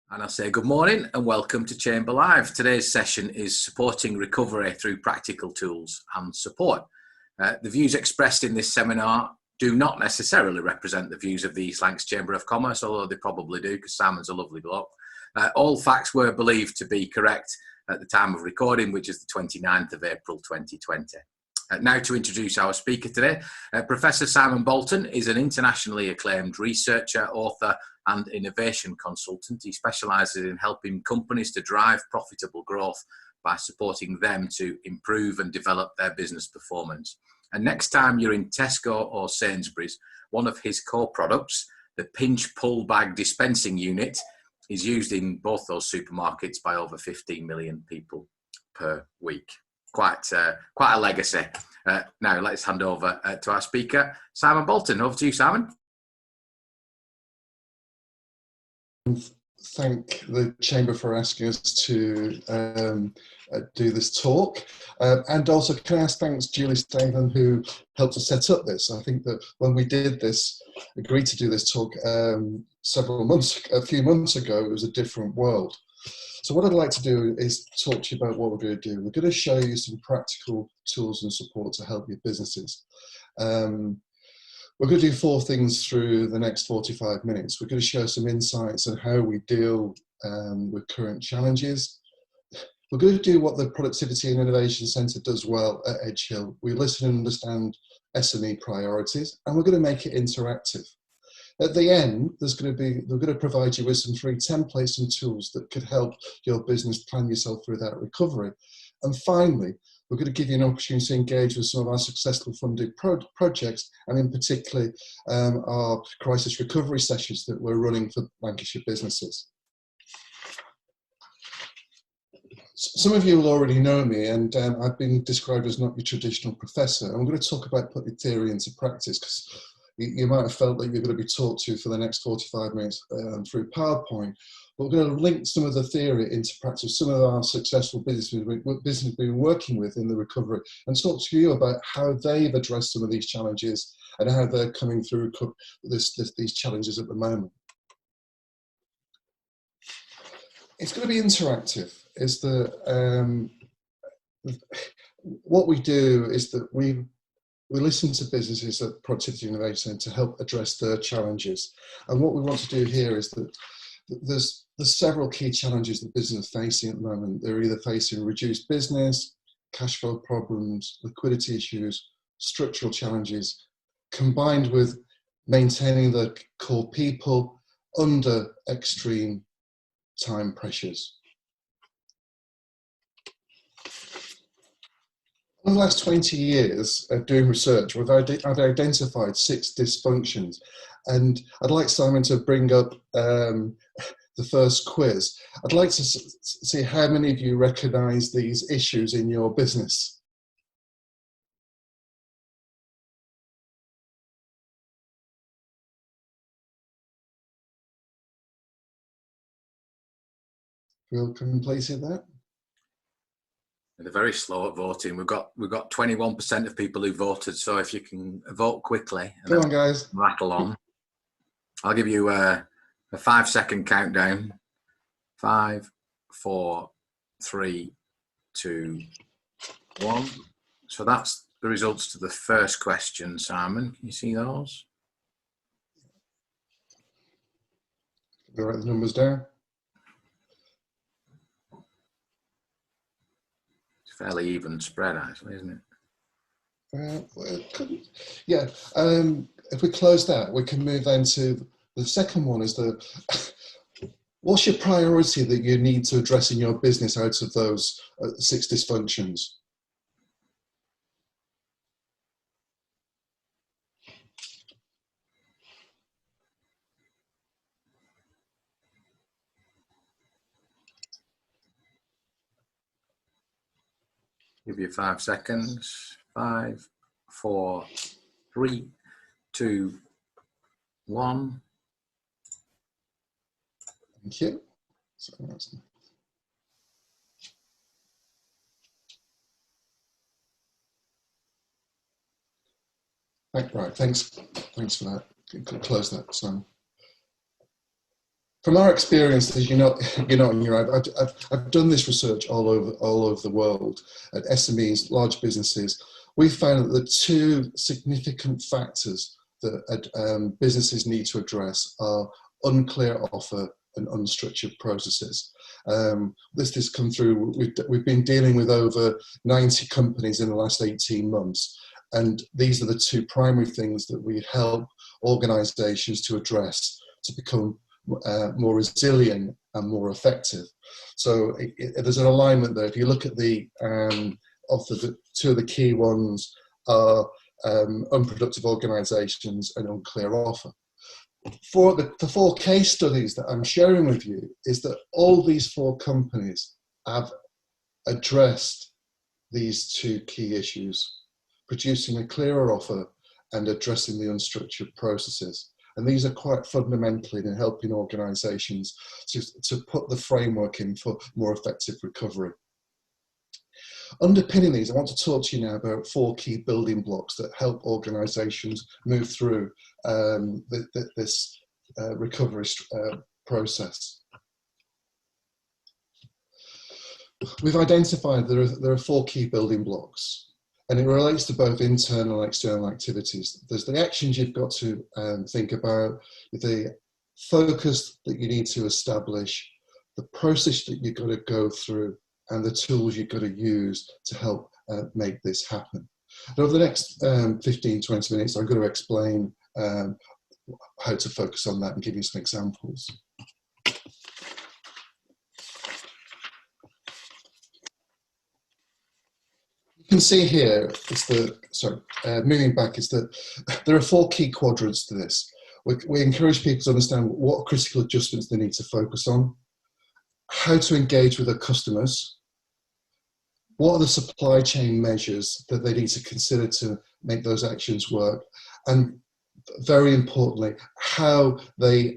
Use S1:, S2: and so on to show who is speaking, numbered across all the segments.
S1: And I say good morning and welcome to ChamberLIVE. Today's session is supporting recovery through practical tools and support. The views expressed in this seminar do not necessarily represent the views of the East Lancashire Chamber of Commerce, although they probably do because Simon's a lovely bloke. All facts were believed to be correct at the time of recording, which is the 29th of April 2020. Now to introduce our speaker today, Professor Simon Bolton is an internationally acclaimed researcher, author and innovation consultant. He specialises in helping companies to drive profitable growth by supporting them to improve and develop their business performance. And next time you're in Tesco or Sainsbury's, one of his core products, the pinch pull bag dispensing unit, is used in both those supermarkets by over 15 million people per week. Quite a legacy. Now let's hand over to our speaker, Simon Bolton. Over to you, Simon.
S2: Thank the Chamber for asking us to do this talk. And also, can I ask thanks Julie Stanton, who helped us set up this. I think that when we did this, agreed to do this talk a few months ago, it was a different world. So what I'd like to do is talk to you about what we're going to do. We're going to show you some practical tools and support to help your businesses. We're going to do 4 things through the next 45 minutes. We're going to show some insights on how we deal with current challenges. We're going to do what the Productivity and Innovation Centre does well at Edgehill. We listen and understand SME priorities, and we're going to make it interactive. At the end, we're going to provide you with some free templates and tools that could help your business plan yourself through that recovery. And finally, we're going to give you an opportunity to engage with some of our successful funded projects, and in particular, our crisis recovery sessions that we're running for Lancashire businesses. Some of you will already know me, and I've been described as not your traditional professor. I'm going to talk about putting theory into practice, because you might have felt that you're going to be talked to for the next 45 minutes through PowerPoint. But we're going to link some of the theory into practice, some of our successful businesses we've been working with in the recovery, and talk to you about how they've addressed some of these challenges and how they're coming through these challenges at the moment. It's going to be interactive. What we do is that we listen to businesses at Productivity Innovation Centre to help address their challenges. And what we want to do here is that there's several key challenges that businesses are facing at the moment. They're either facing reduced business, cash flow problems, liquidity issues, structural challenges, combined with maintaining the core people under extreme time pressures. In the last 20 years of doing research, I've identified 6 dysfunctions, and I'd like Simon to bring up the first quiz. I'd like to see how many of you recognise these issues in your business. We'll complete that.
S1: They're very slow at voting. We've got 21% of people who voted. So if you can vote quickly, and
S2: come on, guys,
S1: rattle on. I'll give you a 5-second countdown. 5, 4, 3, 2, 1. So that's the results to the first question. Simon, can you see those?
S2: We'll write the numbers down.
S1: Fairly even spread, actually, isn't it?
S2: Well, it couldn't. Yeah. If we close that, we can move then to the second one. Is what's your priority that you need to address in your business out of those 6 dysfunctions?
S1: Give you 5 seconds. 5, 4, 3, 2, 1.
S2: Thank you. Right, thanks for that. Close that, Simon. From our experiences, you're not on your own. I've done this research all over the world at SMEs, large businesses. We found that the two significant factors that businesses need to address are unclear offer and unstructured processes. This has come through. We've been dealing with over 90 companies in the last 18 months, and these are the two primary things that we help organisations to address to become more resilient and more effective. So there's an alignment there. If you look at the two of the key ones are unproductive organisations and unclear offer. For the four case studies that I'm sharing with you is that all these four companies have addressed these two key issues, producing a clearer offer and addressing the unstructured processes. And these are quite fundamental in helping organisations to put the framework in for more effective recovery. Underpinning these, I want to talk to you now about four key building blocks that help organisations move through this recovery process. We've identified there are four key building blocks, and it relates to both internal and external activities. There's the actions you've got to think about, the focus that you need to establish, the process that you've got to go through, and the tools you've got to use to help make this happen. And over the next 15-20 minutes, I'm going to explain how to focus on that and give you some examples. You can see here, moving back, is that there are four key quadrants to this. We encourage people to understand what critical adjustments they need to focus on, how to engage with their customers, what are the supply chain measures that they need to consider to make those actions work, and very importantly, how they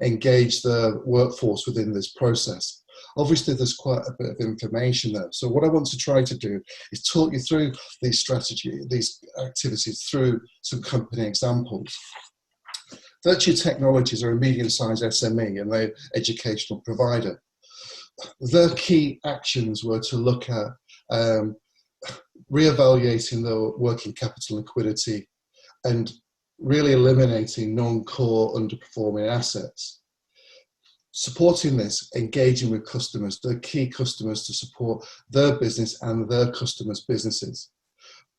S2: engage the workforce within this process. Obviously, there's quite a bit of information there. So what I want to try to do is talk you through these activities through some company examples. Virtue Technologies are a medium-sized SME and they're an educational provider. Their key actions were to look at re-evaluating their working capital liquidity and really eliminating non-core underperforming assets. Supporting this, engaging with customers, their key customers, to support their business and their customers' businesses.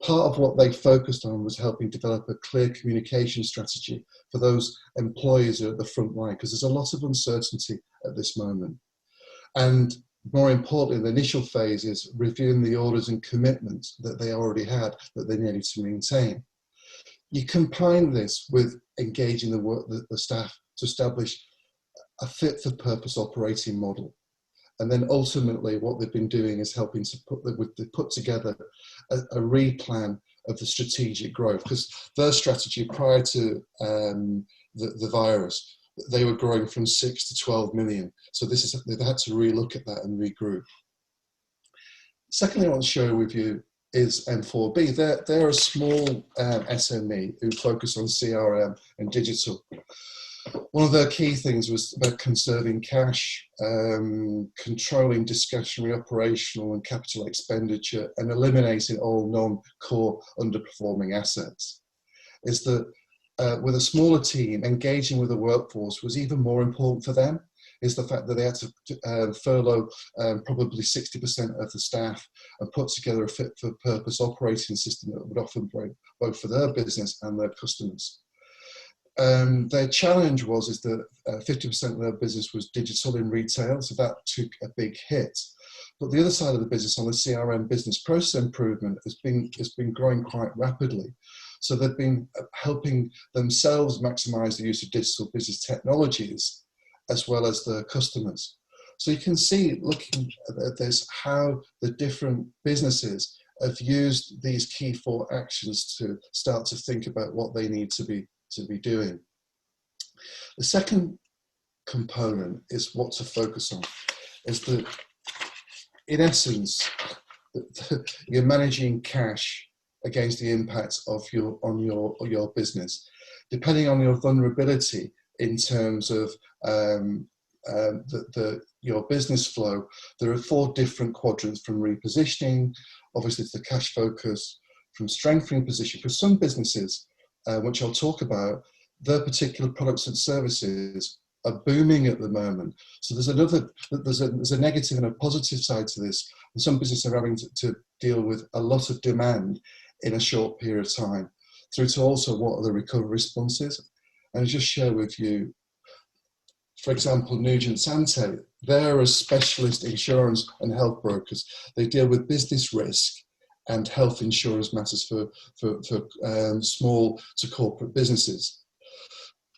S2: Part of what they focused on was helping develop a clear communication strategy for those employees who are at the front line, because there's a lot of uncertainty at this moment. And more importantly, the initial phase is reviewing the orders and commitments that they already had that they needed to maintain. You combine this with engaging the staff to establish a fit-for-purpose operating model. And then ultimately what they've been doing is helping to put together a replan of the strategic growth, because their strategy prior to the virus, they were growing from 6 to 12 million. So they've had to relook at that and regroup. Secondly, I want to share with you is M4B. They're a small SME who focus on CRM and digital. One of their key things was about conserving cash, controlling discretionary operational and capital expenditure, and eliminating all non-core underperforming assets. Is that with a smaller team, engaging with the workforce was even more important for them. Is the fact that they had to furlough probably 60% of the staff and put together a fit-for-purpose operating system that would offer both for their business and their customers. Their challenge is that 50% of their business was digital in retail, so that took a big hit. But the other side of the business, on the CRM business process improvement, has been growing quite rapidly. So they've been helping themselves maximise the use of digital business technologies as well as their customers. So you can see, looking at this, how the different businesses have used these key four actions to start to think about what they need to be doing. The second component is what to focus on. Is that, in essence, you're managing cash against the impact of your business. Depending on your vulnerability, in terms of your business flow, there are 4 different quadrants, from repositioning, obviously, to the cash focus, from strengthening position. For some businesses, which I'll talk about, their particular products and services are booming at the moment. So there's a negative and a positive side to this. And some businesses are having to deal with a lot of demand in a short period of time, through to also what are the recovery responses. And I'll just share with you, for example, Nugent Sante, they're a specialist insurance and health brokers. They deal with business risk and health insurance matters for small to corporate businesses.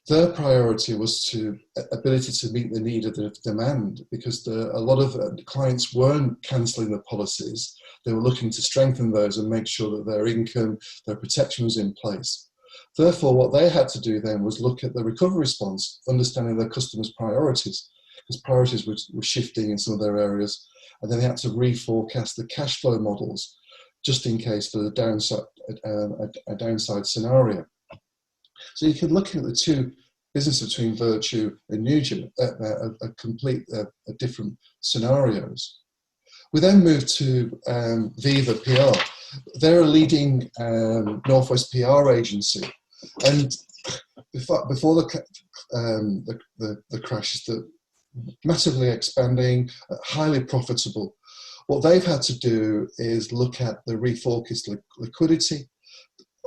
S2: Their priority was to ability to meet the need of the demand, because a lot of clients weren't cancelling the policies. They were looking to strengthen those and make sure that their income, their protection was in place. Therefore, what they had to do then was look at the recovery response, understanding their customers' priorities, because priorities were shifting in some of their areas, and then they had to reforecast the cash flow models, just in case for the downside, a downside scenario. So you can look at the 2 businesses between Virtue and Nugent at complete different scenarios. We then moved to Viva PR. They're a leading Northwest PR agency, and before the crash, they're massively expanding, highly profitable. What they've had to do is look at the refocused liquidity,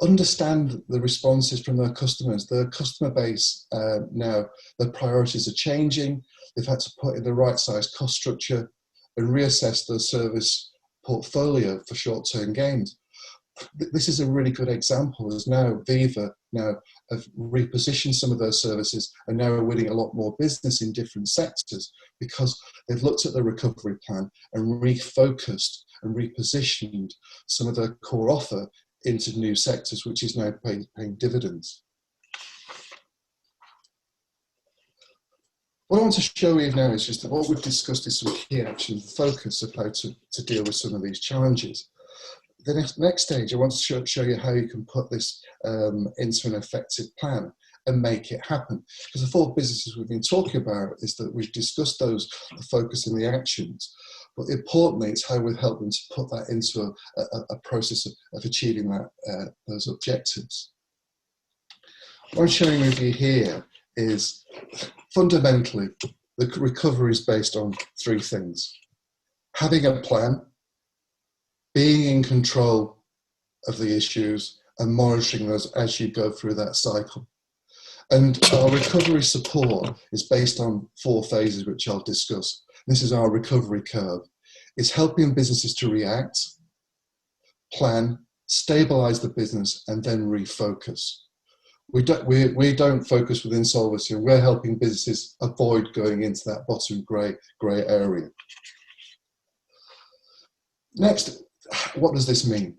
S2: understand the responses from their customers. Their customer base now, their priorities are changing. They've had to put in the right size cost structure and reassess their service portfolio for short-term gains. This is a really good example, as now Viva have repositioned some of their services and now are winning a lot more business in different sectors, because they've looked at the recovery plan and refocused and repositioned some of their core offer into new sectors, which is now paying dividends. What I want to show you now is just that what we've discussed is some key actions, focus of how to deal with some of these challenges. The next stage, I want to show you how you can put this into an effective plan and make it happen. Because the 4 businesses we've been talking about is that we've discussed those, the focus and the actions, but importantly, it's how we help them to put that into a process of achieving that those objectives. What I'm showing with you here is fundamentally the recovery is based on 3 things: having a plan, being in control of the issues, and monitoring those as you go through that cycle. And our recovery support is based on 4 phases, which I'll discuss. This is our recovery curve. It's helping businesses to react, plan, stabilize the business, and then refocus. We don't focus with insolvency, and we're helping businesses avoid going into that bottom grey area. Next, what does this mean?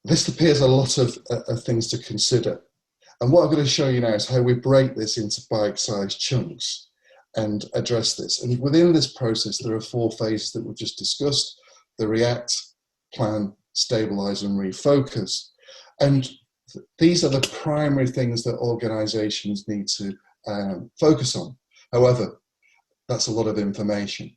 S2: This appears a lot of things to consider. And what I'm going to show you now is how we break this into bite-sized chunks and address this. And within this process, there are 4 phases that we've just discussed: the react, plan, stabilize, and refocus. And these are the primary things that organizations need to focus on. However, that's a lot of information.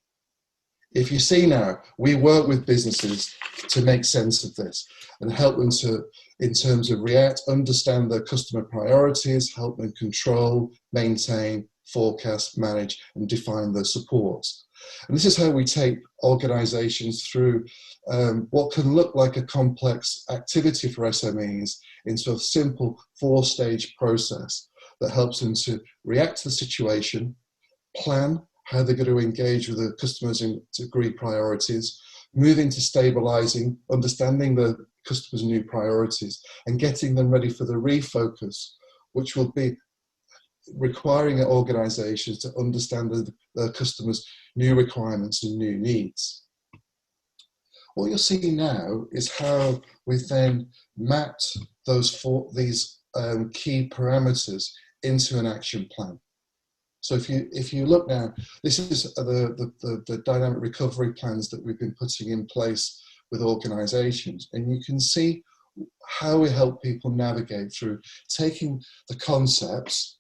S2: If you see now, we work with businesses to make sense of this and help them to, in terms of react, understand their customer priorities, help them control, maintain, forecast, manage, and define their supports. And this is how we take organizations through what can look like a complex activity for SMEs into a simple 4-stage process that helps them to react to the situation, plan how they're going to engage with the customers and to agree priorities, moving to stabilizing, understanding the customers' new priorities, and getting them ready for the refocus, which will be requiring organizations to understand their customers' new requirements and new needs. What you'll see now is how we've then mapped these key parameters into an action plan. So if you look now, this is the dynamic recovery plans that we've been putting in place with organisations, and you can see how we help people navigate through taking the concepts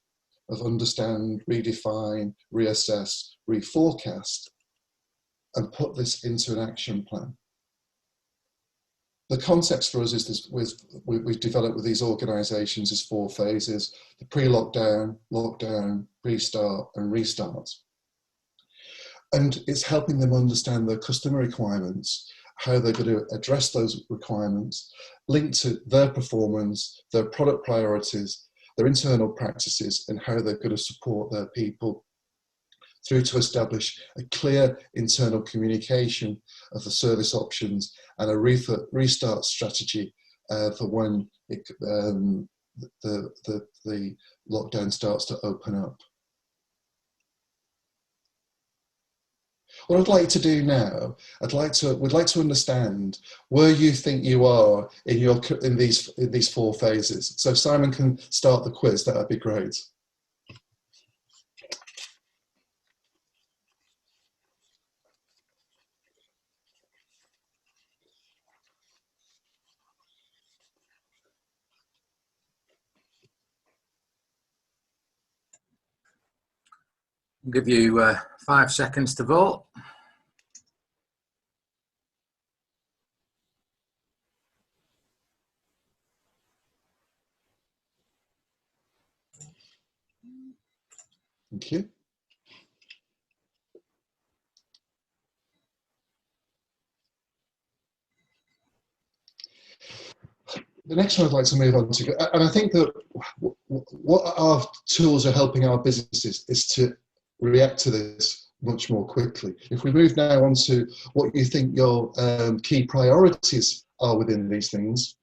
S2: of understand, redefine, reassess, reforecast, and put this into an action plan. The concepts for us is this, we've developed with these organisations is 4 phases: the pre-lockdown, lockdown, restart and restart. And it's helping them understand their customer requirements, how they're going to address those requirements, linked to their performance, their product priorities, their internal practices, and how they're going to support their people, through to establish a clear internal communication of the service options and a restart strategy for when the lockdown starts to open up. What I'd like to do now, we'd like to understand where you think you are in these 4 phases. So if Simon can start the quiz, that would be great.
S1: I'll give you 5 seconds to vote.
S2: Thank you. The next one I'd like to move on to, and I think that what our tools are helping our businesses is to react to this much more quickly. If we move now on to what you think your key priorities are within these things.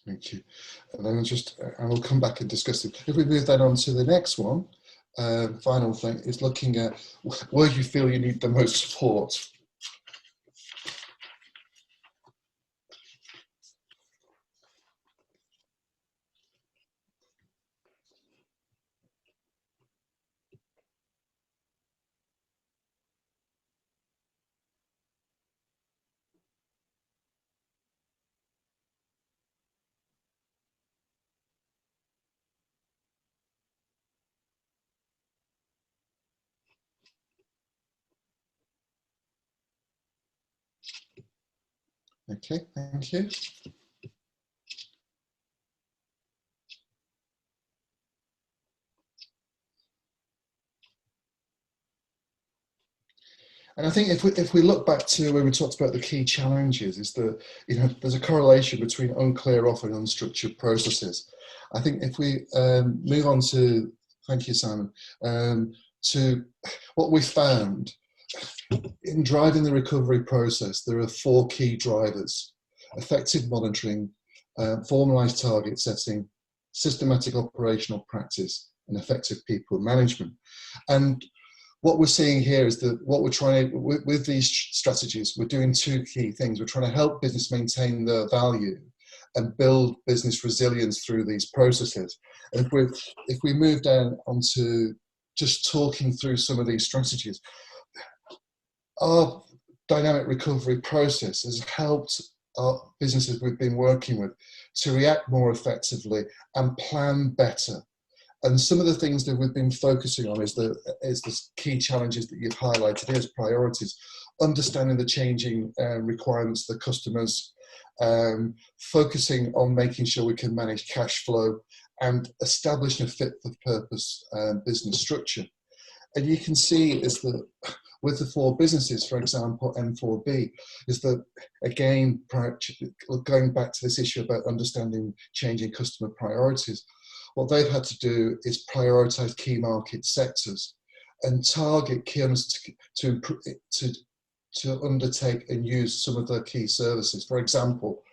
S2: Thank you. And then I will come back and discuss it. If we move then on to the next one, final thing is looking at where you feel you need the most support. Okay, thank you. And I think if we look back to when we talked about the key challenges, is that there's a correlation between unclear offer and unstructured processes. I think if we move on to, thank you, Simon, to what we found in driving the recovery process, there are 4 key drivers: effective monitoring, formalised target setting, systematic operational practice, and effective people management. And what we're seeing here is that what we're trying to, with these strategies, we're doing 2 key things. We're trying to help business maintain their value and build business resilience through these processes. And if we move down onto just talking through some of these strategies, our dynamic recovery process has helped our businesses we've been working with to react more effectively and plan better. And some of the things that we've been focusing on is the key challenges that you've highlighted here as priorities: understanding the changing requirements of the customers, focusing on making sure we can manage cash flow, and establishing a fit for purpose business structure. And you can see is that with the 4 businesses, for example, M4B, is that, again, going back to this issue about understanding changing customer priorities, what they've had to do is prioritise key market sectors and target key owners to undertake and use some of their key services. For example,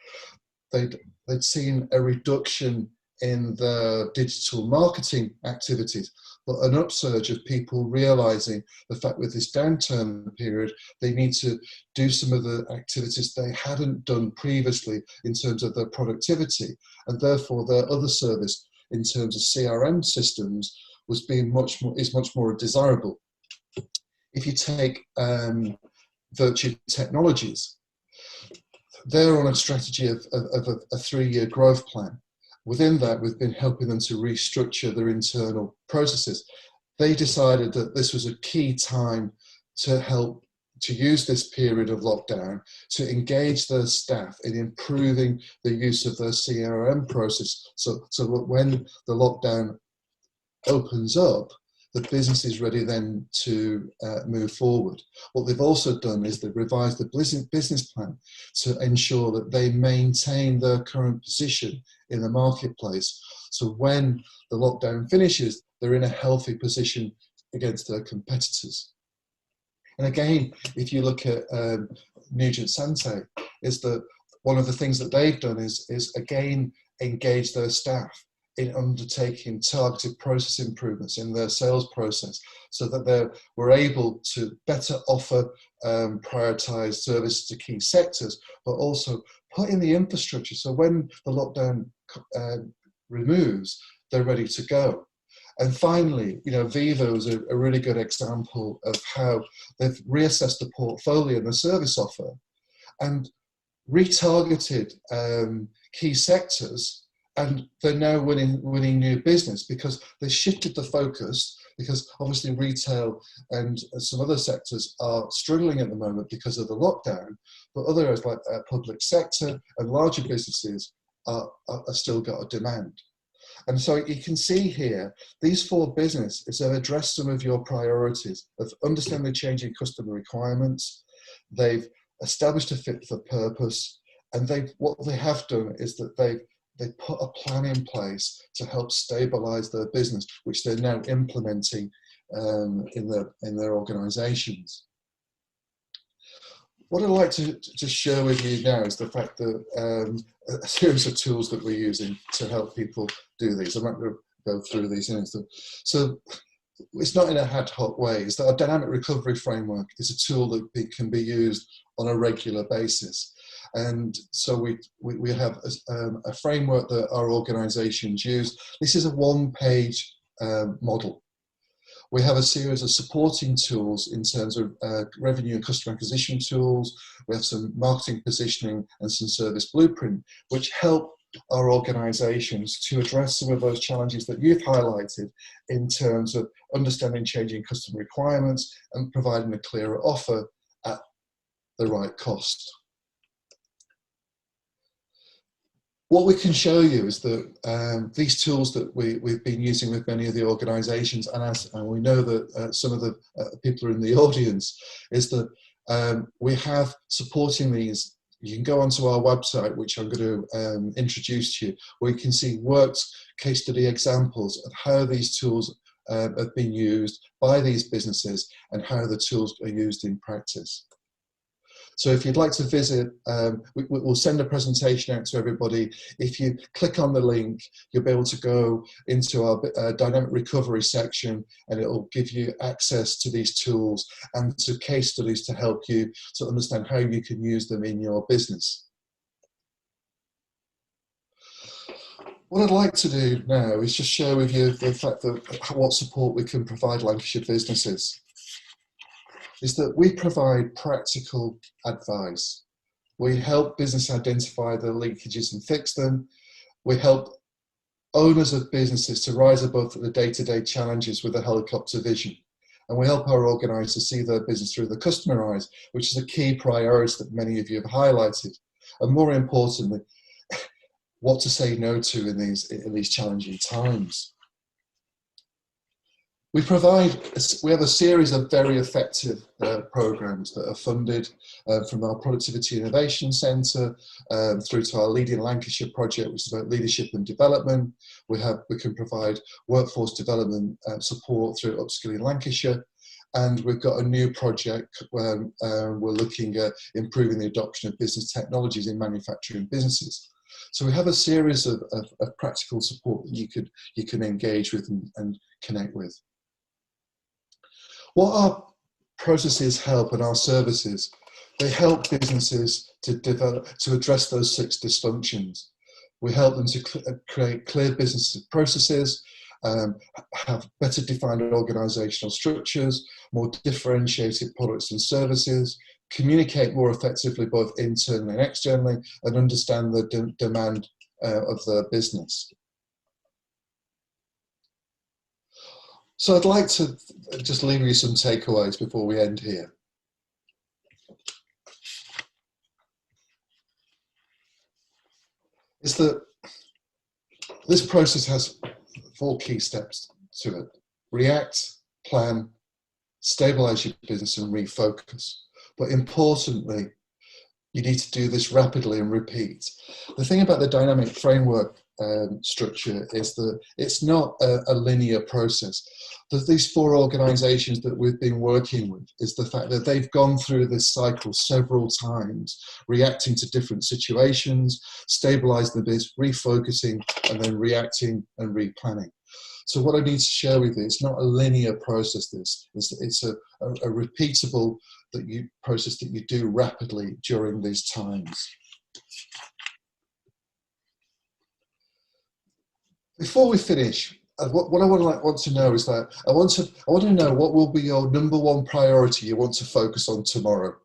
S2: they'd seen a reduction in the digital marketing activities, but an upsurge of people realising the fact with this downturn period, they need to do some of the activities they hadn't done previously in terms of their productivity, and therefore their other service in terms of CRM systems is much more desirable. If you take Virtue Technologies, they're on a strategy of a 3-year growth plan. Within that, we've been helping them to restructure their internal processes. They decided that this was a key time to use this period of lockdown to engage their staff in improving the use of their CRM process, so that when the lockdown opens up, the business is ready then to move forward. What they've also done is they've revised the business plan to ensure that they maintain their current position in the marketplace. So when the lockdown finishes, they're in a healthy position against their competitors. And again, if you look at Nugent Sante, is that one of the things that they've done is again engage their staff in undertaking targeted process improvements in their sales process, so that they were able to better offer prioritised services to key sectors, but also put in the infrastructure so when the lockdown removes, they're ready to go. And finally, Vivo is a really good example of how they've reassessed the portfolio and the service offer and retargeted key sectors, and they're now winning new business because they shifted the focus, because obviously retail and some other sectors are struggling at the moment because of the lockdown, but other areas like public sector and larger businesses are still got a demand. And so you can see here, these 4 businesses have addressed some of your priorities of understanding changing customer requirements. They've established a fit for purpose, and what they have done is that they put a plan in place to help stabilise their business, which they're now implementing in their organisations. What I'd like to share with you now is the fact that a series of tools that we're using to help people do these. I'm not going to go through these in instant. So it's not in a ad hoc way. It's that our Dynamic Recovery Framework is a tool that can be used on a regular basis. And so we have a framework that our organisations use. This is a 1-page model. We have a series of supporting tools in terms of revenue and customer acquisition tools. We have some marketing positioning and some service blueprint, which help our organisations to address some of those challenges that you've highlighted in terms of understanding changing customer requirements and providing a clearer offer at the right cost. What we can show you is that these tools that we've been using with many of the organisations, and we know that some of the people are in the audience, is that we have supporting these. You can go onto our website, which I'm going to introduce to you, where you can see worked case study examples of how these tools have been used by these businesses and how the tools are used in practice. So if you'd like to visit, we'll send a presentation out to everybody. If you click on the link, you'll be able to go into our dynamic recovery section, and it will give you access to these tools and to case studies to help you to understand how you can use them in your business. What I'd like to do now is just share with you the fact that what support we can provide Lancashire businesses. Is that we provide practical advice. We help business identify the leakages and fix them. We help owners of businesses to rise above the day-to-day challenges with a helicopter vision. And we help our organisers see their business through the customer eyes, which is a key priority that many of you have highlighted. And more importantly, what to say no to in these challenging times. We have a series of very effective programs that are funded from our Productivity Innovation Centre through to our Leading Lancashire project, which is about leadership and development. We can provide workforce development support through Upskilling Lancashire. And we've got a new project where we're looking at improving the adoption of business technologies in manufacturing businesses. So we have a series of practical support that you can engage with and connect with. What our processes help and our services, they help businesses to address those 6 dysfunctions. We help them to create clear business processes, have better defined organisational structures, more differentiated products and services, communicate more effectively both internally and externally, and understand the demand of the business. So I'd like to just leave you some takeaways before we end here. Is that this process has 4 key steps to it: react, plan, stabilize your business, and refocus. But importantly, you need to do this rapidly and repeat. The thing about the dynamic framework structure is that it's not a linear process. These 4 organisations that we've been working with is the fact that they've gone through this cycle several times, reacting to different situations, stabilising the business, refocusing, and then reacting and replanning. So what I need to share with you, it's not a linear process. It's a repeatable process that you do rapidly during these times. Before we finish, what I want to know is that I want to know what will be your #1 priority you want to focus on tomorrow.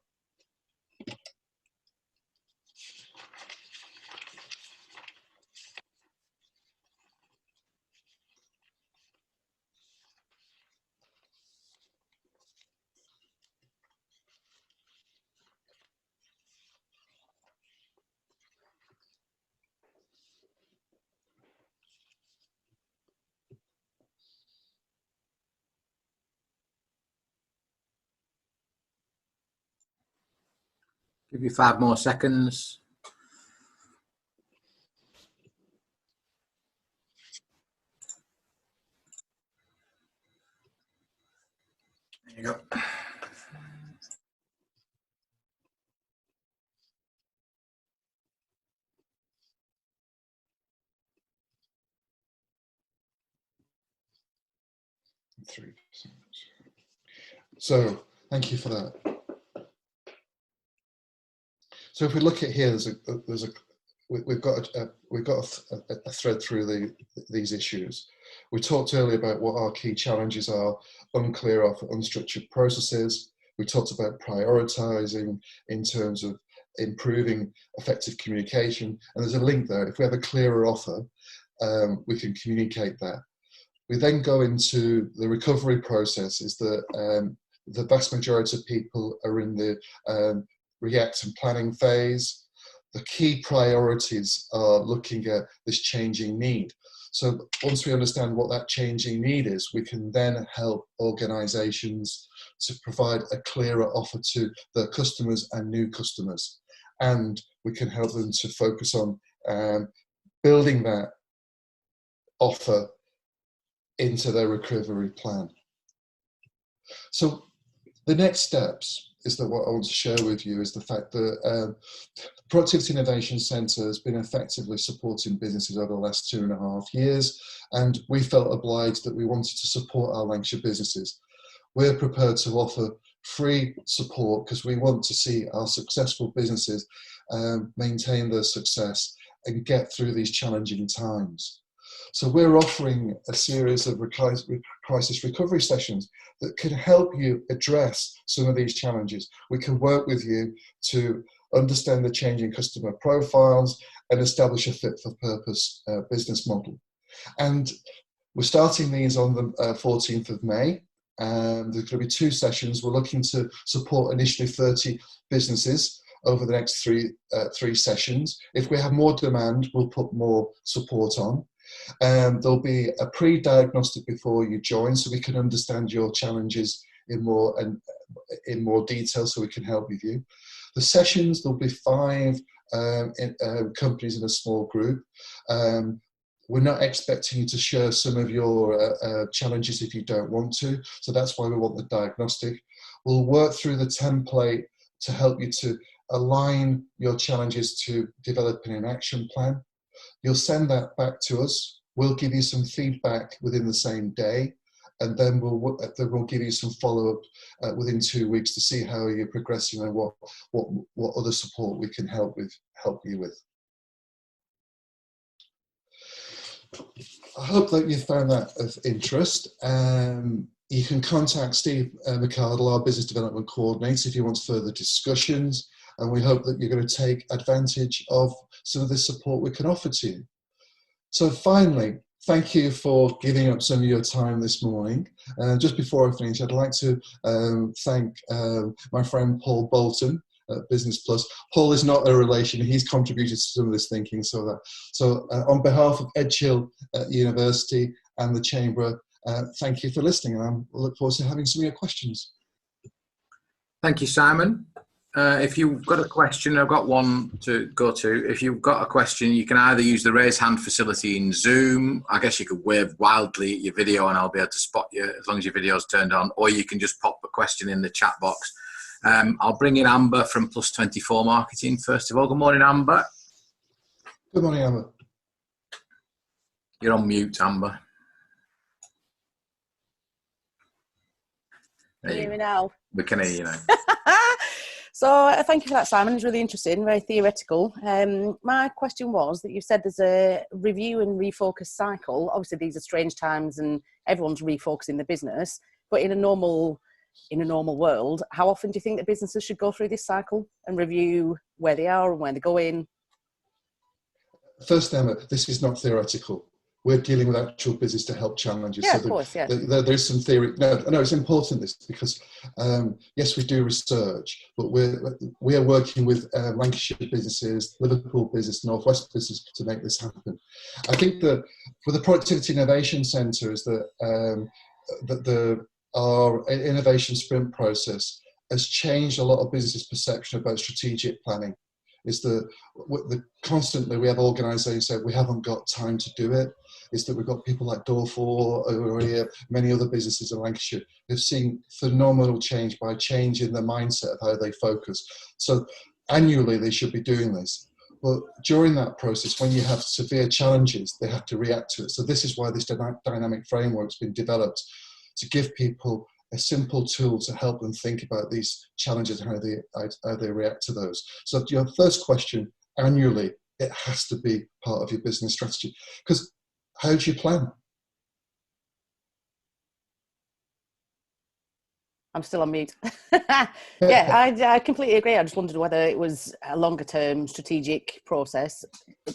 S1: Give you 5 more seconds. There you go.
S2: So thank you for that. So if we look at here, we've got a thread through these issues. We talked earlier about what our key challenges are: unclear or unstructured processes. We talked about prioritising in terms of improving effective communication, and there's a link there. If we have a clearer offer, we can communicate that. We then go into the recovery process. Is that the vast majority of people are in the react and planning phase. The key priorities are looking at this changing need. So once we understand what that changing need is, we can then help organisations to provide a clearer offer to their customers and new customers. And we can help them to focus on building that offer into their recovery plan. So the next steps is that what I want to share with you is the fact that Productivity Innovation Centre has been effectively supporting businesses over the last 2.5 years, and we felt obliged that we wanted to support our Lancashire businesses. We're prepared to offer free support because we want to see our successful businesses maintain their success and get through these challenging times. So we're offering a series of crisis recovery sessions that can help you address some of these challenges. We can work with you to understand the changing customer profiles and establish a fit for purpose business model. And we're starting these on the 14th of May. And there's going to be 2 sessions. We're looking to support initially 30 businesses over the next three sessions. If we have more demand, we'll put more support on. There'll be a pre-diagnostic before you join, so we can understand your challenges in more detail, so we can help with you. The sessions, there'll be 5 companies in a small group. We're not expecting you to share some of your challenges if you don't want to, so that's why we want the diagnostic. We'll work through the template to help you to align your challenges to developing an action plan. You'll send that back to us. We'll give you some feedback within the same day, and then we'll give you some follow-up within 2 weeks to see how you're progressing and what other support we can help you with. I hope that you found that of interest. You can contact Steve McArdle, our Business Development Coordinator, if you want further discussions, and we hope that you're going to take advantage of some of the support we can offer to you. So finally, thank you for giving up some of your time this morning. Just before I finish, I'd like to thank my friend Paul Bolton at Business Plus. Paul is not a relation, he's contributed to some of this thinking. So on behalf of Edgehill University and the Chamber, thank you for listening, and I look forward to having some of your questions.
S1: Thank you, Simon. If you've got a question, I've got one to go to. If you've got a question, you can either use the raise hand facility in Zoom. I guess you could wave wildly at your video and I'll be able to spot you as long as your video's turned on, or you can just pop a question in the chat box. I'll bring in Amber from Plus 24 Marketing first of all. Good morning, Amber.
S2: Good morning, Amber.
S1: You're on mute, Amber.
S3: Can you hear me now?
S1: We can hear you now.
S3: So thank you for that, Simon. It's really interesting, very theoretical. My question was that you said there's a review and refocus cycle. Obviously, these are strange times and everyone's refocusing the business. But in a normal world, how often do you think that businesses should go through this cycle and review where they are and where they're going?
S2: First, Emma, this is not theoretical. We're dealing with actual business to help challenges.
S3: Yeah,
S2: so
S3: of course, yeah.
S2: There's some theory. No, it's important this because yes, we do research, but we are working with Lancashire businesses, Liverpool business, Northwest business to make this happen. I think that for the Productivity Innovation Centre is that our innovation sprint process has changed a lot of businesses' perception about strategic planning. Is that constantly we have organisations say we haven't got time to do it. Is that we've got people like Door4 over here, many other businesses in Lancashire who've seen phenomenal change by changing the mindset of how they focus. So annually they should be doing this. But during that process, when you have severe challenges, they have to react to it. So this is why this dynamic framework's been developed to give people a simple tool to help them think about these challenges and how they react to those. So to your first question, annually, it has to be part of your business strategy. Because how do you plan?
S3: I'm still on mute. Yeah, I completely agree. I just wondered whether it was a longer term strategic process.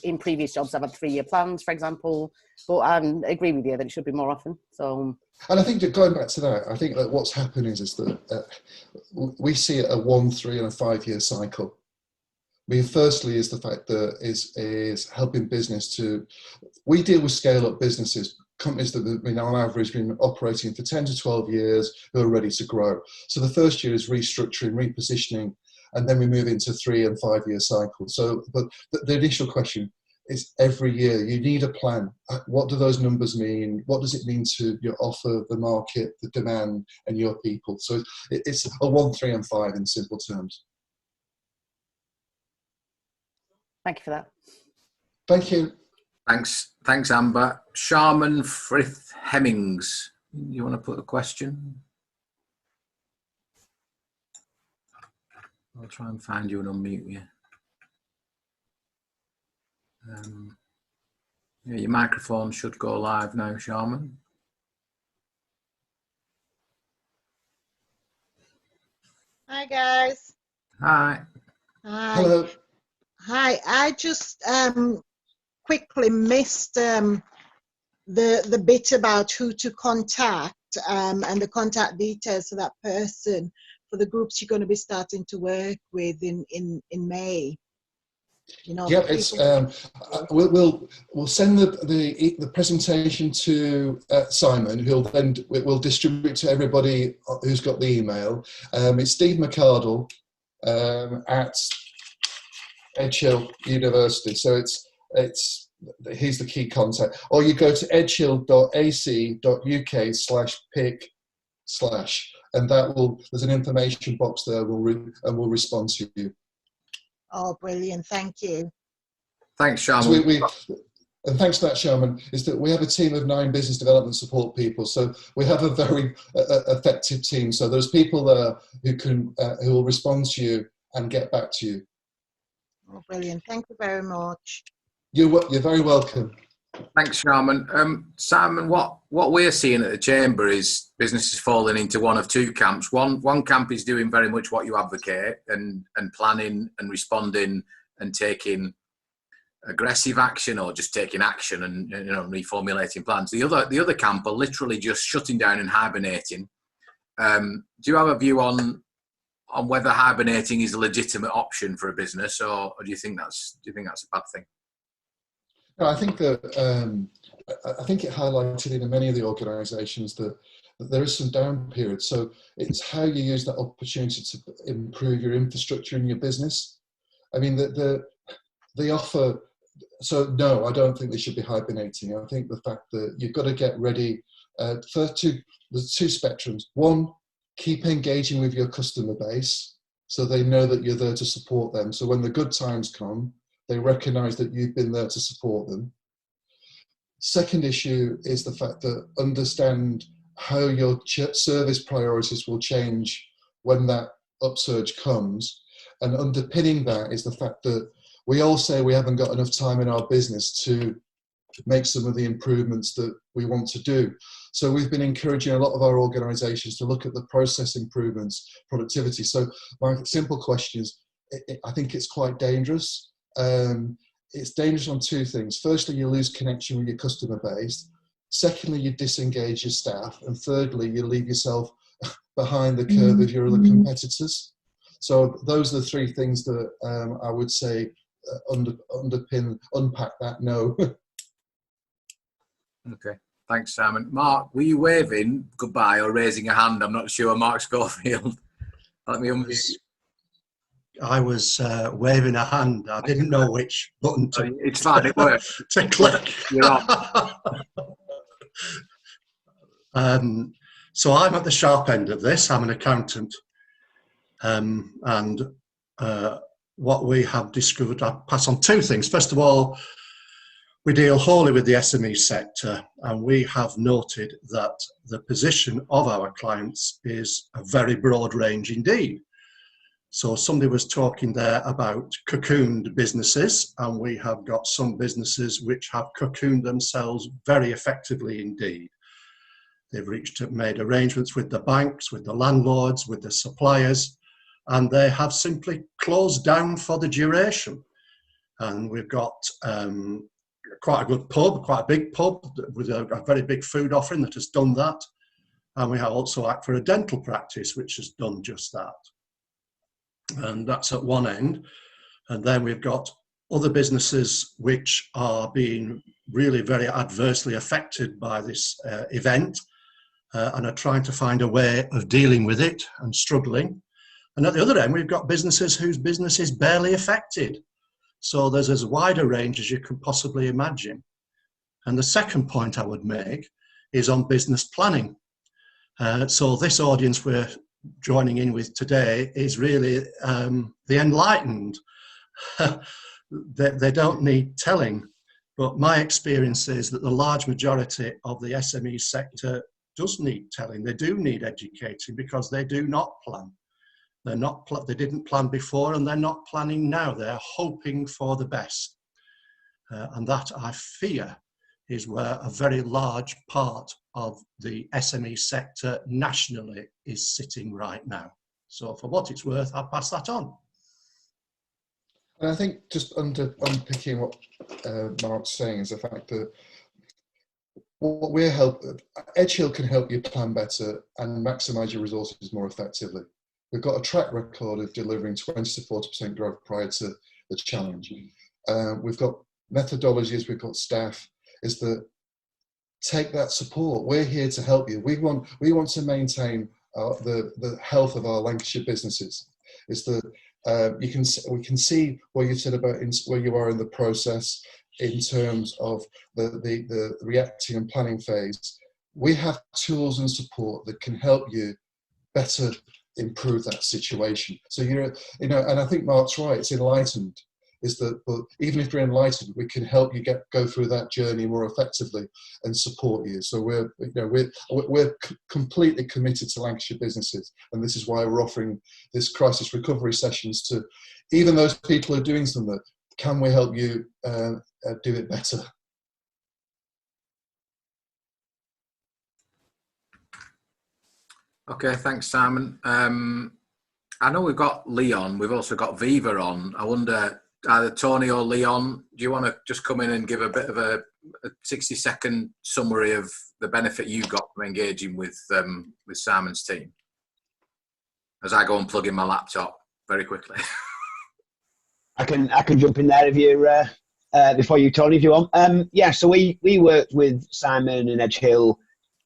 S3: In previous jobs, I've had 3-year plans, for example, but I agree with you that it should be more often. So,
S2: and I think that going back to that, I think that what's happening is that we see a 1, 3 and a 5-year cycle. I mean, firstly is the fact that is helping business to, we deal with scale up businesses, companies that have been on average been operating for 10 to 12 years who are ready to grow. So the first year is restructuring, repositioning, and then we move into 3 and 5 year cycles. So, but the initial question is every year you need a plan. What do those numbers mean? What does it mean to your offer, the market, the demand, and your people? So it's a 1, 3 and 5 in simple terms.
S3: thank you for that.
S2: Thank you.
S1: Thanks, Amber. Sharman Frith Hemmings, you want to put a question? I'll try and find you and unmute you. Yeah, your microphone should go live now, Sharman.
S4: Hi, guys.
S1: Hi.
S4: Hi.
S2: Hello.
S4: Hi. I just quickly missed the bit about who to contact and the contact details of that person for the groups you're going to be starting to work with in May. You know,
S2: Yeah, it's we'll send the presentation to Simon, who'll then will distribute to everybody who's got the email. It's Steve McArdle at Edgehill University, so he's the key contact. Or you go to edgehill.ac.uk/pick/, and there's an information box there. We'll respond to you.
S4: Oh, brilliant! Thank you.
S1: Thanks, Sharman.
S2: So and thanks for that, Sharman. Is that we have a team of 9 business development support people, so we have a very effective team. So there's people there who will respond to you and get back to you.
S4: Oh, brilliant! Thank you very much.
S2: You're very welcome.
S1: Thanks, Sharman. Simon, what we're seeing at the Chamber is businesses falling into one of 2 camps. One camp is doing very much what you advocate and planning and responding and taking aggressive action, or just taking action and reformulating plans. The other camp are literally just shutting down and hibernating. Do you have a view on whether hibernating is a legitimate option for a business, or do you think that's a bad thing?
S2: No, I think that I think it highlighted in many of the organisations that there is some down periods. So it's how you use that opportunity to improve your infrastructure in your business. I mean, the offer. So no, I don't think they should be hibernating. I think the fact that you've got to get ready. There's 2 spectrums. One, keep engaging with your customer base so they know that you're there to support them. So when the good times come, they recognise that you've been there to support them. Second issue is the fact that understand how your service priorities will change when that upsurge comes. And underpinning that is the fact that we all say we haven't got enough time in our business to make some of the improvements that we want to do. So we've been encouraging a lot of our organisations to look at the process improvements, productivity. So my simple question is, I think it's quite dangerous. It's dangerous on 2 things. Firstly, you lose connection with your customer base. Secondly, you disengage your staff. And thirdly, you leave yourself behind the curve of your other competitors. So those are the 3 things that I would say unpack that no.
S1: Okay, thanks, Simon. Mark, were you waving goodbye or raising a hand? I'm not sure. Mark Schofield. Let me unmute.
S5: I was waving a hand. I didn't know which button to.
S1: It's fine. It worked.
S5: To click.
S1: You're on.
S5: So I'm at the sharp end of this. I'm an accountant, and what we have discovered, I pass on 2 things. First of all, we deal wholly with the SME sector, and we have noted that the position of our clients is a very broad range indeed. So somebody was talking there about cocooned businesses, and we have got some businesses which have cocooned themselves very effectively indeed. They've made arrangements with the banks, with the landlords, with the suppliers, and they have simply closed down for the duration. And we've got quite a good pub, quite a big pub with a very big food offering that has done that. And we have also act for a dental practice which has done just that. And that's at one end. And then we've got other businesses which are being really very adversely affected by this event and are trying to find a way of dealing with it and struggling. And at the other end, we've got businesses whose business is barely affected. So there's as wide a range as you could possibly imagine. And the second point I would make is on business planning. So this audience we're joining in with today is really the enlightened. They don't need telling, but my experience is that the large majority of the SME sector does need telling. They do need educating because they do not plan. They didn't plan before, and they're not planning now. They're hoping for the best. And that, I fear, is where a very large part of the SME sector nationally is sitting right now. So for what it's worth, I'll pass that on.
S2: And I think just unpicking what Mark's saying is the fact that what Edgehill can help you plan better and maximise your resources more effectively. We've got a track record of delivering 20 to 40% growth prior to the challenge. We've got methodologies, we've got staff, is that take that support. We're here to help you. We want to maintain the health of our Lancashire businesses. Is that we can see what you've said about where you are in the process in terms of the reacting and planning phase. We have tools and support that can help you better improve that situation. So and I think Mark's right. It's enlightened. Is that, but even if you're enlightened, we can help you go through that journey more effectively and support you. So we're completely committed to Lancashire businesses, and this is why we're offering this crisis recovery sessions to even those people who are doing something. Can we help you do it better?
S1: Okay, thanks, Simon. I know we've got Leon. We've also got Viva on. I wonder, either Tony or Leon, do you want to just come in and give a bit of a 60-second summary of the benefit you got from engaging with Simon's team? As I go and plug in my laptop very quickly.
S6: I can jump in there if you before you, Tony, if you want. Yeah, so we worked with Salmon and Edgehill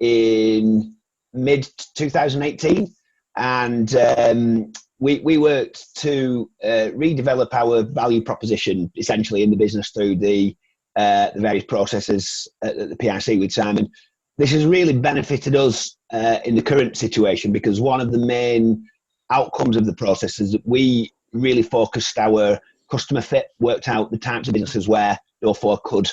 S6: in mid 2018, and we worked to redevelop our value proposition essentially in the business through the various processes at the PIC with Simon. This has really benefited us in the current situation, because one of the main outcomes of the process is that we really focused our customer fit, worked out the types of businesses where Norfolk could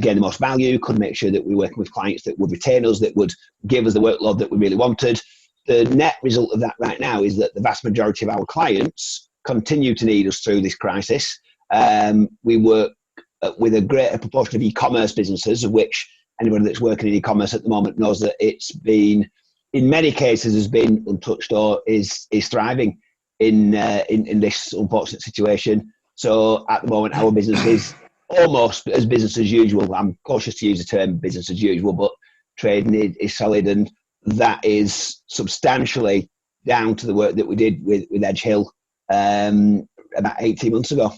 S6: gain the most value, could make sure that we were working with clients that would retain us, that would give us the workload that we really wanted. The net result of that right now is that the vast majority of our clients continue to need us through this crisis. We work with a greater proportion of e-commerce businesses, of which anybody that's working in e-commerce at the moment knows that it's been, in many cases, has been untouched or is thriving in this unfortunate situation. So at the moment, our business is almost as business as usual. I'm cautious to use the term business as usual, but trading is solid, and that is substantially down to the work that we did with Edgehill about 18 months ago.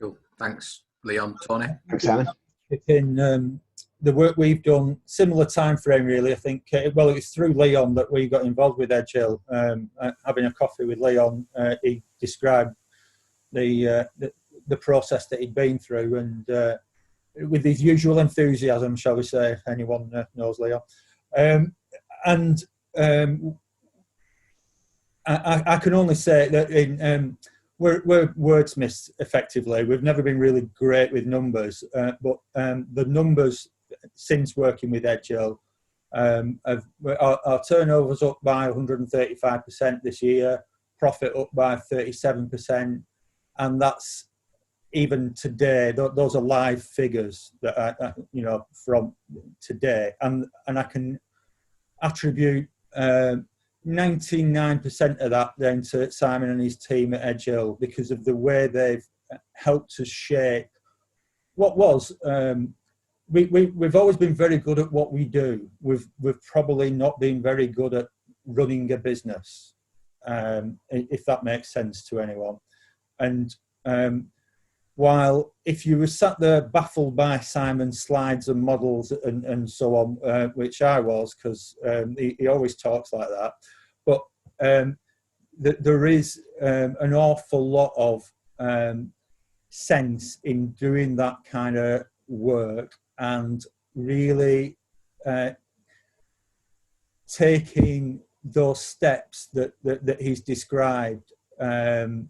S1: Cool. Thanks, Leon. Tony?
S6: Thanks, Simon.
S7: In the work we've done, similar time frame really, I think, well, it was through Leon that we got involved with Edgehill. Having a coffee with Leon, he described the process that he'd been through, and with his usual enthusiasm, shall we say, if anyone knows Leon. I can only say that we're wordsmiths effectively. We've never been really great with numbers, but the numbers since working with Edgehill, our turnover's up by 135% this year, profit up by 37%, and that's even today. Those are live figures that I from today, and I can attribute 99% of that then to Simon and his team at Edgehill, because of the way they've helped us shape what was. We've always been very good at what we do. We've probably not been very good at running a business, if that makes sense to anyone. And while if you were sat there baffled by Simon's slides and models and so on, which I was, because he always talks like that, but there is an awful lot of sense in doing that kind of work, and really taking those steps that he's described. And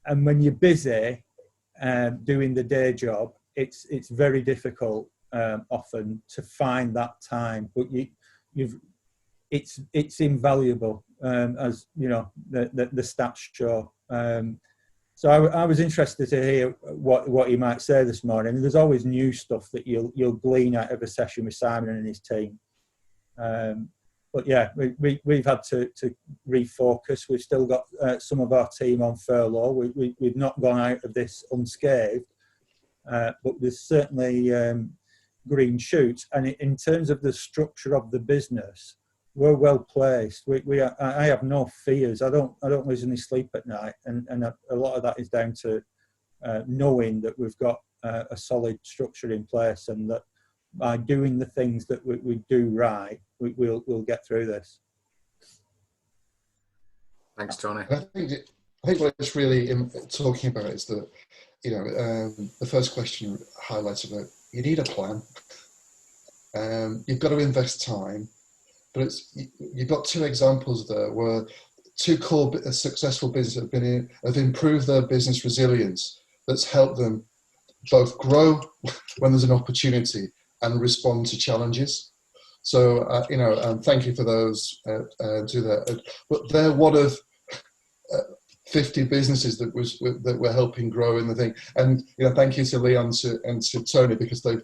S7: when you're busy doing the day job, it's very difficult often to find that time, but it's invaluable, as you know, the stats show. So I was interested to hear what he might say this morning. There's always new stuff that you'll glean out of a session with Simon and his team. But yeah, we've had to refocus. We've still got some of our team on furlough. We've not gone out of this unscathed, but there's certainly green shoots. And in terms of the structure of the business, we're well placed. I have no fears. I don't lose any sleep at night, and a lot of that is down to knowing that we've got a solid structure in place, and that by doing the things that we do right, we'll get through this.
S1: Thanks, Tony.
S2: I think what it's really talking about is that, the first question highlighted that you need a plan. You've got to invest time, but you've got two examples there where two successful businesses have improved their business resilience. That's helped them both grow when there's an opportunity and respond to challenges. So, thank you for those to that. But they're one of 50 businesses that we're helping grow in the thing. And thank you to Leon and to Tony, because they're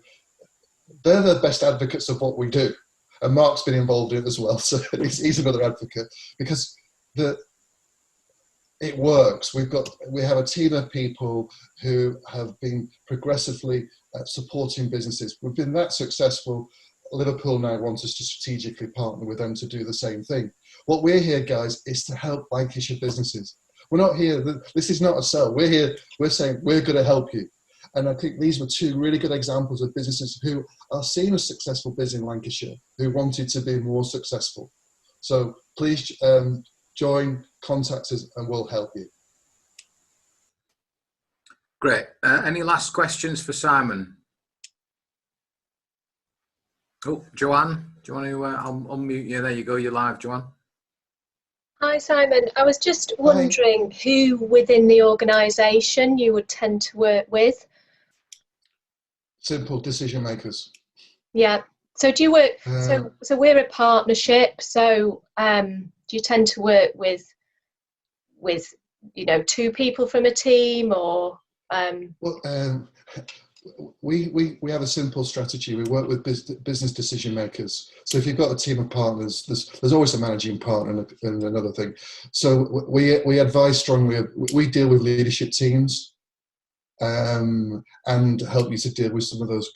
S2: the best advocates of what we do. And Mark's been involved in it as well, so he's another advocate, because it works. We have a team of people who have been progressively supporting businesses. We've been that successful. Liverpool now wants us to strategically partner with them to do the same thing. What we're here, guys, is to help Lancashire businesses. We're not here, this is not a sell. We're here, we're saying we're going to help you. And I think these were two really good examples of businesses who are seen as successful business in Lancashire, who wanted to be more successful. So please join, contact us, and we'll help you.
S1: Great. Any last questions for Simon? Oh, Joanne, do you want to I'll unmute you? There you go, you're live, Joanne.
S8: Hi, Simon. I was just wondering who within the organisation you would tend to work with.
S2: Simple decision makers.
S8: Yeah. So do you work? So we're a partnership. So do you tend to work with two people from a team, or?
S2: We have a simple strategy. We work with business decision makers. So if you've got a team of partners, there's always a managing partner and another thing. So we advise strongly. We deal with leadership teams and help you to deal with some of those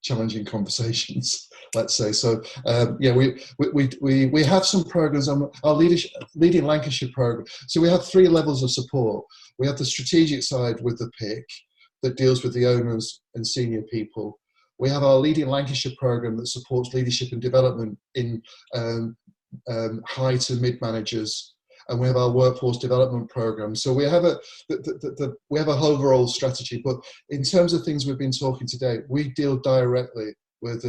S2: challenging conversations, let's say. So we have some programs on our Leading Lancashire program. So we have 3 levels of support. We have the strategic side with the PIC that deals with the owners and senior people. We have our Leading Lancashire program that supports leadership and development in high to mid managers, and we have our workforce development program. So we have we have a overall strategy. But in terms of things we've been talking today, we deal directly with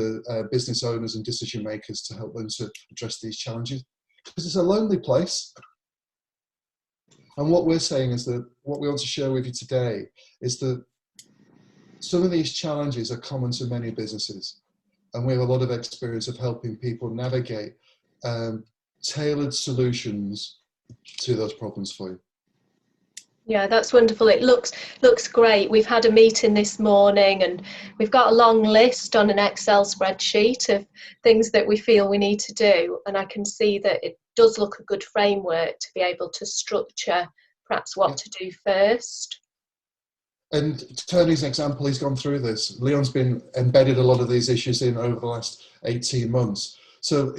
S2: business owners and decision makers to help them to address these challenges, because it's a lonely place. And what we're saying is that what we want to share with you today is that some of these challenges are common to many businesses, and we have a lot of experience of helping people navigate tailored solutions to those problems for you.
S8: Yeah, that's wonderful. It looks great. We've had a meeting this morning, and we've got a long list on an Excel spreadsheet of things that we feel we need to do, and I can see that it does look a good framework to be able to structure perhaps what to do first. And
S2: Tony's example, he's gone through this. Leon's been embedded a lot of these issues in over the last 18 months. So,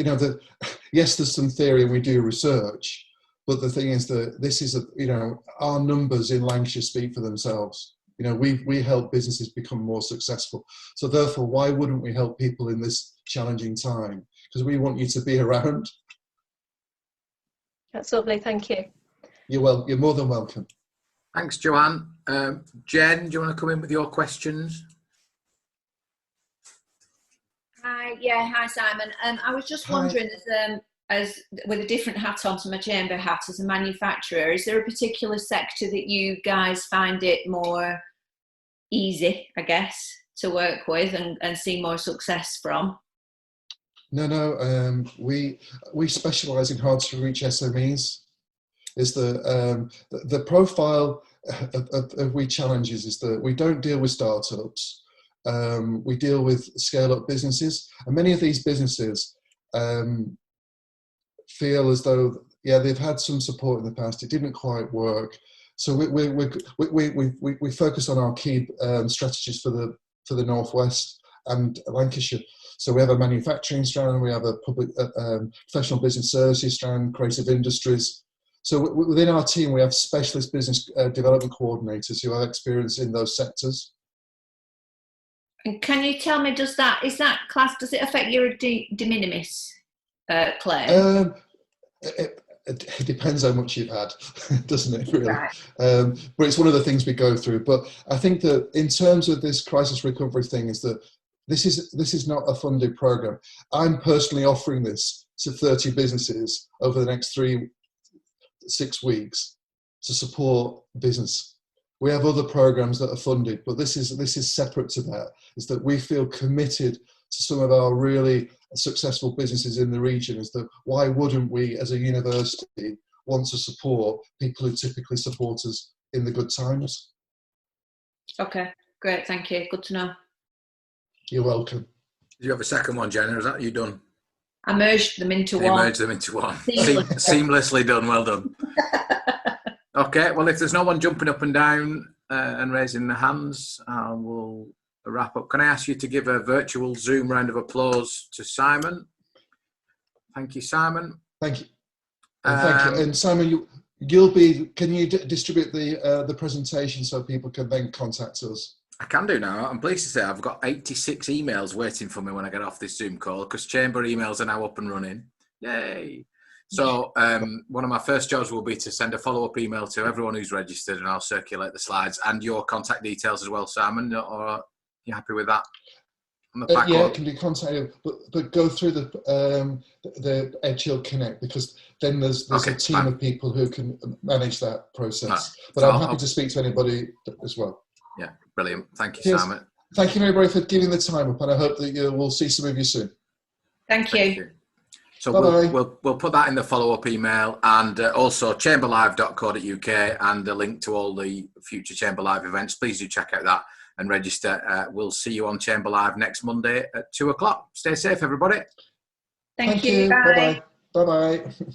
S2: yes, there's some theory and we do research, but the thing is that this is, our numbers in Lancashire speak for themselves. We help businesses become more successful. So therefore, why wouldn't we help people in this challenging time? Because we want you to be around.
S8: That's lovely, thank you.
S2: You're more than welcome.
S1: Thanks, Joanne. Jen, do you want to come in with your questions?
S9: Hi, hi Simon. I was just wondering, as with a different hat on to my chamber hat as a manufacturer, is there a particular sector that you guys find it more easy, I guess, to work with and see more success from?
S2: No. We specialise in hard to reach SMEs. Is the profile of We Challenges is that we don't deal with startups. We deal with scale-up businesses, and many of these businesses feel as though they've had some support in the past. It didn't quite work, so we focus on our key strategies for the Northwest and Lancashire. So we have a manufacturing strand, we have a public professional business services strand, creative industries. So within our team, we have specialist business development coordinators who have experience in those sectors.
S9: And can you tell me, does it affect your de minimis claim?
S2: It depends how much you've had, doesn't it, really?
S9: Right.
S2: But it's one of the things we go through. But I think that in terms of this crisis recovery thing, is that this is not a funded program. I'm personally offering this to 30 businesses over the next 3-6 weeks to support business. We have other programs that are funded, but this is separate to that. Is that we feel committed to some of our really successful businesses in the region. Is that why wouldn't we, as a university, want to support people who typically support us in the good times?
S9: Okay, great, thank you. Good to know.
S2: You're welcome.
S1: Do you have a second one, Jenna? Is that you done?
S9: I merged them into one.
S1: You merged them into one. Seamlessly done. Well done. Okay. Well, if there's no one jumping up and down and raising their hands, we'll wrap up. Can I ask you to give a virtual Zoom round of applause to Simon? Thank you, Simon.
S2: Thank you. Thank you. And Simon, you'll be. Can you distribute the presentation so people can then contact us?
S1: I can do now. I'm pleased to say I've got 86 emails waiting for me when I get off this Zoom call, because Chamber emails are now up and running. Yay! So one of my first jobs will be to send a follow-up email to everyone who's registered, and I'll circulate the slides and your contact details as well, Simon. Or are you happy with that?
S2: Yeah, it can be contacted, but go through the Edgehill Connect, because then there's a team of people who can manage that process. Right. But so I'm happy to speak to anybody as well.
S1: Yeah, brilliant. Thank you, Simon.
S2: Thank you, everybody, for giving the time up, and I hope that we'll see some of you soon.
S9: Thank you.
S1: So we'll put that in the follow-up email, and also chamberlive.co.uk, and a link to all the future Chamber Live events. Please do check out that and register. We'll see you on Chamber Live next Monday at 2 o'clock. Stay safe, everybody.
S9: Thank you. Bye.
S2: Bye-bye. Bye-bye.